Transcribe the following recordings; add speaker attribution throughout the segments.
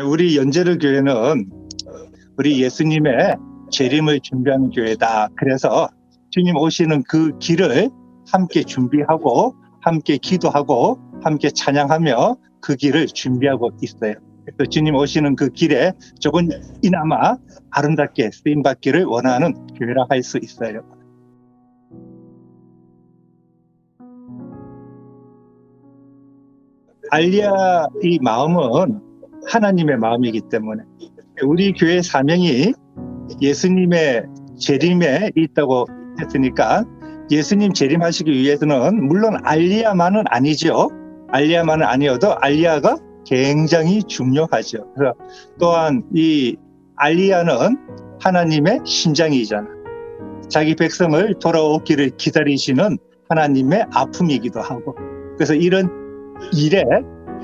Speaker 1: 우리 연재를 교회는 우리 예수님의 재림을 준비하는 교회다. 그래서 주님 오시는 그 길을 함께 준비하고 함께 기도하고 함께 찬양하며 그 길을 준비하고 있어요. 그래서 주님 오시는 그 길에 조금이나마 아름답게 쓰임받기를 원하는 교회라 할 수 있어요. 알리야의 마음은 하나님의 마음이기 때문에 우리 교회 사명이 예수님의 재림에 있다고 했으니까 예수님 재림하시기 위해서는 물론 알리야만은 아니죠. 알리야만은 아니어도 알리야가 굉장히 중요하죠. 그래서 또한 이 알리야는 하나님의 심장이잖아. 자기 백성을 돌아오기를 기다리시는 하나님의 아픔이기도 하고, 그래서 이런 일에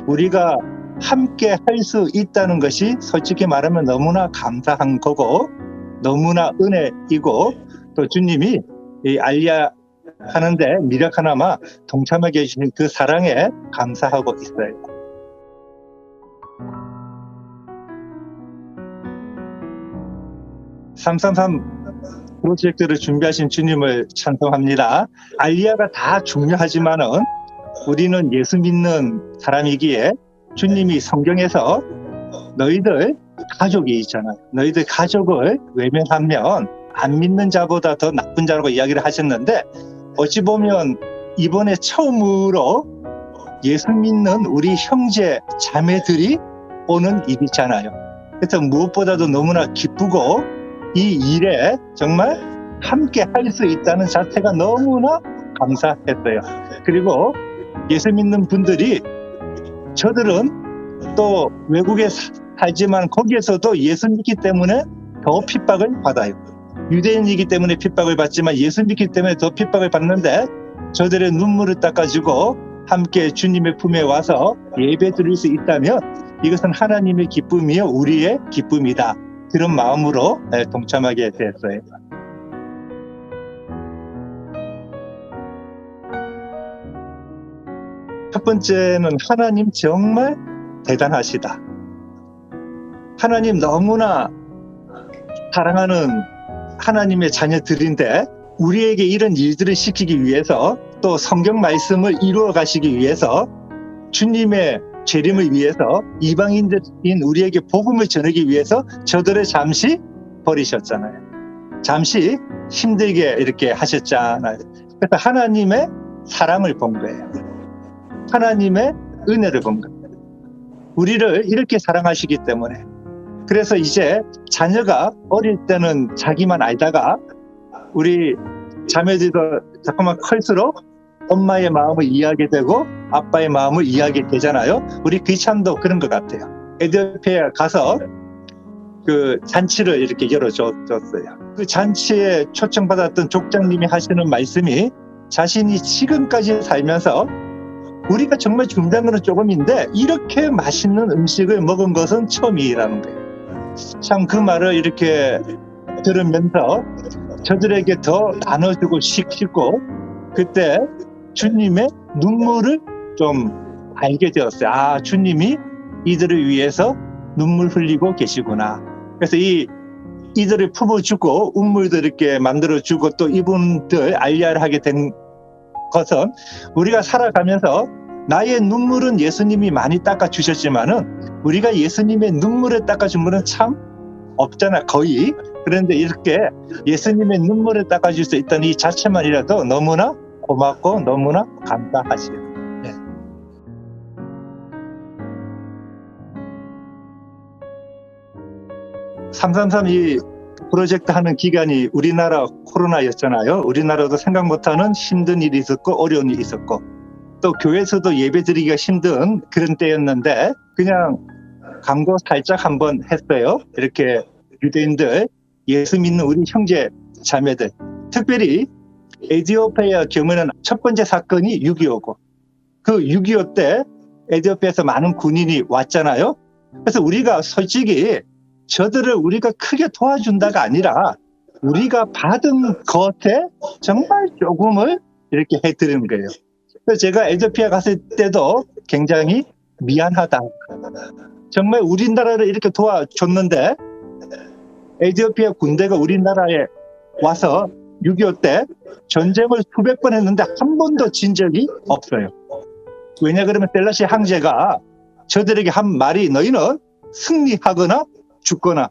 Speaker 1: 우리가 함께 할 수 있다는 것이 솔직히 말하면 너무나 감사한 거고 너무나 은혜이고, 또 주님이 이 알리야 하는데 미력 하나마 동참하게 해주신 그 사랑에 감사하고 있어요. (333) 프로젝트를 준비하신 주님을 찬송합니다. 알리야가 다 중요하지만은 우리는 예수 믿는 사람이기에 주님이 성경에서 너희들 가족이 있잖아요. 너희들 가족을 외면하면 안 믿는 자보다 더 나쁜 자라고 이야기를 하셨는데, 어찌 보면 이번에 처음으로 예수 믿는 우리 형제 자매들이 오는 일이잖아요. 그래서 무엇보다도 너무나 기쁘고 이 일에 정말 함께 할 수 있다는 자체가 너무나 감사했어요. 그리고 예수 믿는 분들이, 저들은 또 외국에 살지만 거기에서도 예수 믿기 때문에 더 핍박을 받아요. 유대인이기 때문에 핍박을 받지만 예수 믿기 때문에 더 핍박을 받는데, 저들의 눈물을 닦아주고 함께 주님의 품에 와서 예배 드릴 수 있다면 이것은 하나님의 기쁨이요 우리의 기쁨이다. 그런 마음으로 동참하게 됐어요. 첫 번째는 하나님 정말 대단하시다. 하나님 너무나 사랑하는 하나님의 자녀들인데 우리에게 이런 일들을 시키기 위해서, 또 성경 말씀을 이루어 가시기 위해서, 주님의 재림을 위해서, 이방인들인 우리에게 복음을 전하기 위해서 저들을 잠시 버리셨잖아요. 잠시 힘들게 이렇게 하셨잖아요. 그래서 하나님의 사랑을 본 거예요. 하나님의 은혜를 본 거예요. 우리를 이렇게 사랑하시기 때문에. 그래서 이제 자녀가 어릴 때는 자기만 알다가 우리 자매들도 자꾸만 클수록 엄마의 마음을 이해하게 되고 아빠의 마음을 이해하게 되잖아요. 우리 귀찬도 그런 것 같아요. 에티오피아에 가서 그 잔치를 이렇게 열어줬어요. 그 잔치에 초청받았던 족장님이 하시는 말씀이, 자신이 지금까지 살면서 우리가 정말 준비한 건 조금인데 이렇게 맛있는 음식을 먹은 것은 처음이라는 거예요. 참 그 말을 이렇게 들으면서 저들에게 더 나눠주고 싶고, 그때 주님의 눈물을 좀 알게 되었어요. 아, 주님이 이들을 위해서 눈물 흘리고 계시구나. 그래서 이들을 품어주고 우물도 이렇게 만들어주고 또 이분들 알리야를 하게 된 것은, 우리가 살아가면서 나의 눈물은 예수님이 많이 닦아주셨지만은 우리가 예수님의 눈물을 닦아준 분은 참 없잖아, 거의. 그런데 이렇게 예수님의 눈물을 닦아줄 수 있다는 이 자체만이라도 너무나 고맙고 너무나 감사하시요. 네. 333 이 프로젝트 하는 기간이 우리나라 코로나였잖아요. 우리나라도 생각 못하는 힘든 일이 있었고 어려운 일이 있었고, 또 교회에서도 예배드리기가 힘든 그런 때였는데 그냥 광고 살짝 한번 했어요. 이렇게 유대인들, 예수 믿는 우리 형제 자매들, 특별히 에티오피아 경우는 첫 번째 사건이 6.25고, 그 6.25 때 에티오피아에서 많은 군인이 왔잖아요. 그래서 우리가 솔직히 저들을 우리가 크게 도와준다가 아니라 우리가 받은 것에 정말 조금을 이렇게 해드리는 거예요. 그래서 제가 에티오피아 갔을 때도 굉장히 미안하다. 정말 우리나라를 이렇게 도와줬는데 에티오피아 군대가 우리나라에 와서 6.25 때 전쟁을 수백 번 했는데 한 번도 진 적이 없어요. 왜냐 그러면 셀라시 황제가 저들에게 한 말이 너희는 승리하거나 죽거나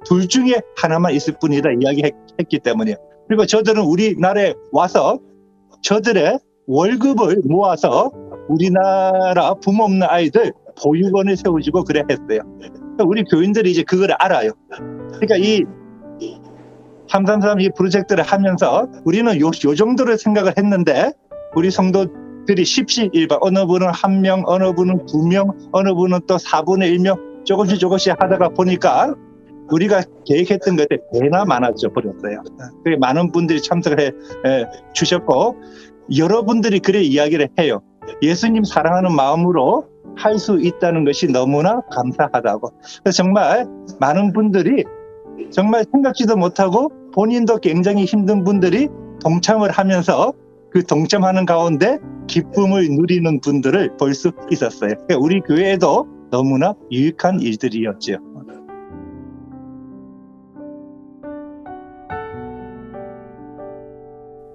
Speaker 1: 둘 중에 하나만 있을 뿐이다 이야기했기 때문이에요. 그리고 저들은 우리나라에 와서 저들의 월급을 모아서 우리나라 부모 없는 아이들 보육원을 세워주고 그래 했어요. 우리 교인들이 이제 그걸 알아요. 그러니까 이 333 이 프로젝트를 하면서 우리는 요 정도로 생각을 했는데 우리 성도들이 십시일반 어느 분은 1명, 어느 분은 2명, 어느 분은 또 4분의 1명 조금씩 하다가 보니까 우리가 계획했던 것에 배나 많아져 버렸어요. 많은 분들이 참석을 해 주셨고 여러분들이 그래 이야기를 해요. 예수님 사랑하는 마음으로 할 수 있다는 것이 너무나 감사하다고. 그래서 정말 많은 분들이 정말 생각지도 못하고 본인도 굉장히 힘든 분들이 동참을 하면서 그 동참하는 가운데 기쁨을 누리는 분들을 볼 수 있었어요. 그러니까 우리 교회에도 너무나 유익한 일들이었죠.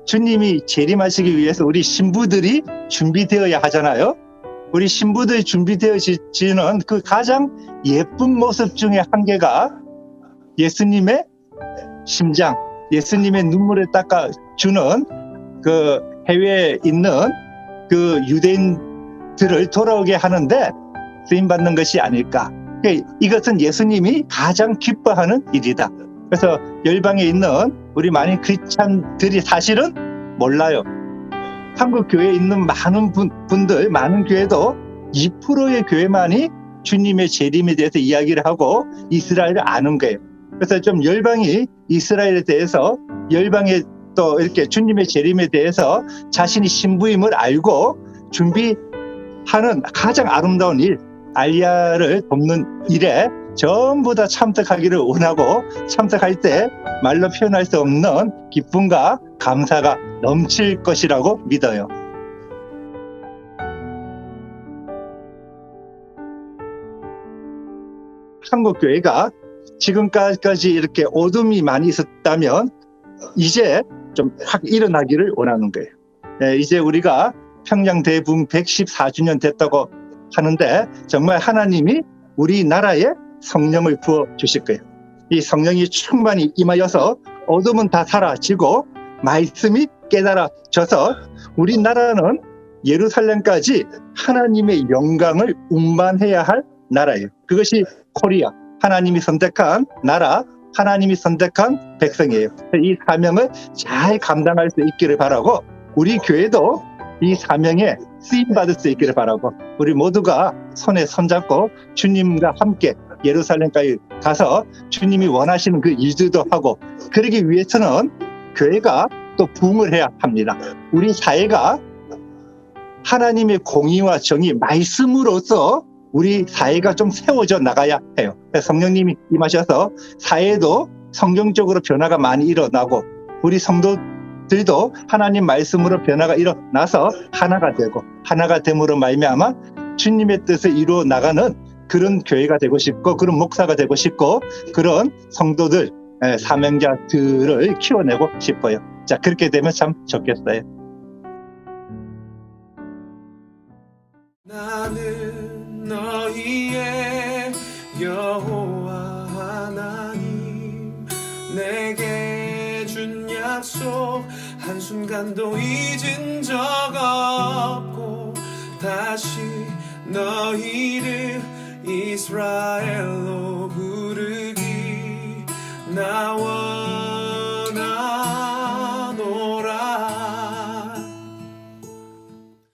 Speaker 1: 주님이 재림하시기 위해서 우리 신부들이 준비되어야 하잖아요. 우리 신부들이 준비되어지는 그 가장 예쁜 모습 중에 한 개가 예수님의 심장, 예수님의 눈물을 닦아주는 그 해외에 있는 그 유대인들을 돌아오게 하는데 쓰임받는 것이 아닐까. 이것은 예수님이 가장 기뻐하는 일이다. 그래서 열방에 있는 우리 많은 크리스찬들이 사실은 몰라요. 한국 교회에 있는 많은 분들, 많은 교회도 2%의 교회만이 주님의 재림에 대해서 이야기를 하고 이스라엘을 아는 거예요. 그래서 좀 열방이 이스라엘에 대해서 열방에 또 이렇게 주님의 재림에 대해서 자신이 신부임을 알고 준비하는 가장 아름다운 일, 알리야를 돕는 일에 전부 다 참석하기를 원하고 참석할 때 말로 표현할 수 없는 기쁨과 감사가 넘칠 것이라고 믿어요. 한국 교회가 지금까지 이렇게 어둠이 많이 있었다면 이제 좀 확 일어나기를 원하는 거예요. 이제 우리가 평양 대붕 114주년 됐다고 하는데 정말 하나님이 우리나라에 성령을 부어 주실 거예요. 이 성령이 충만히 임하여서 어둠은 다 사라지고 말씀이 깨달아져서 우리나라는 예루살렘까지 하나님의 영광을 운반해야 할 나라예요. 그것이 코리아, 하나님이 선택한 나라, 하나님이 선택한 백성이에요. 이 사명을 잘 감당할 수 있기를 바라고 우리 교회도 이 사명에 쓰임받을 수 있기를 바라고 우리 모두가 손에 손잡고 주님과 함께 예루살렘까지 가서 주님이 원하시는 그 일들도 하고 그러기 위해서는 교회가 또 부흥을 해야 합니다. 우리 사회가 하나님의 공의와 정의 말씀으로써 우리 사회가 좀 세워져 나가야 해요. 성령님이 임하셔서 사회도 성경적으로 변화가 많이 일어나고 우리 성도들도 하나님 말씀으로 변화가 일어나서 하나가 되고 하나가 됨으로 말미암아 주님의 뜻을 이루어 나가는 그런 교회가 되고 싶고 그런 목사가 되고 싶고 그런 성도들 사명자들을 키워내고 싶어요. 자, 그렇게 되면 참 좋겠어요.
Speaker 2: 나는 너희의 여호와 하나님 내게 준 약속 한순간도 잊은 적 없고 다시 너희를 이스라엘로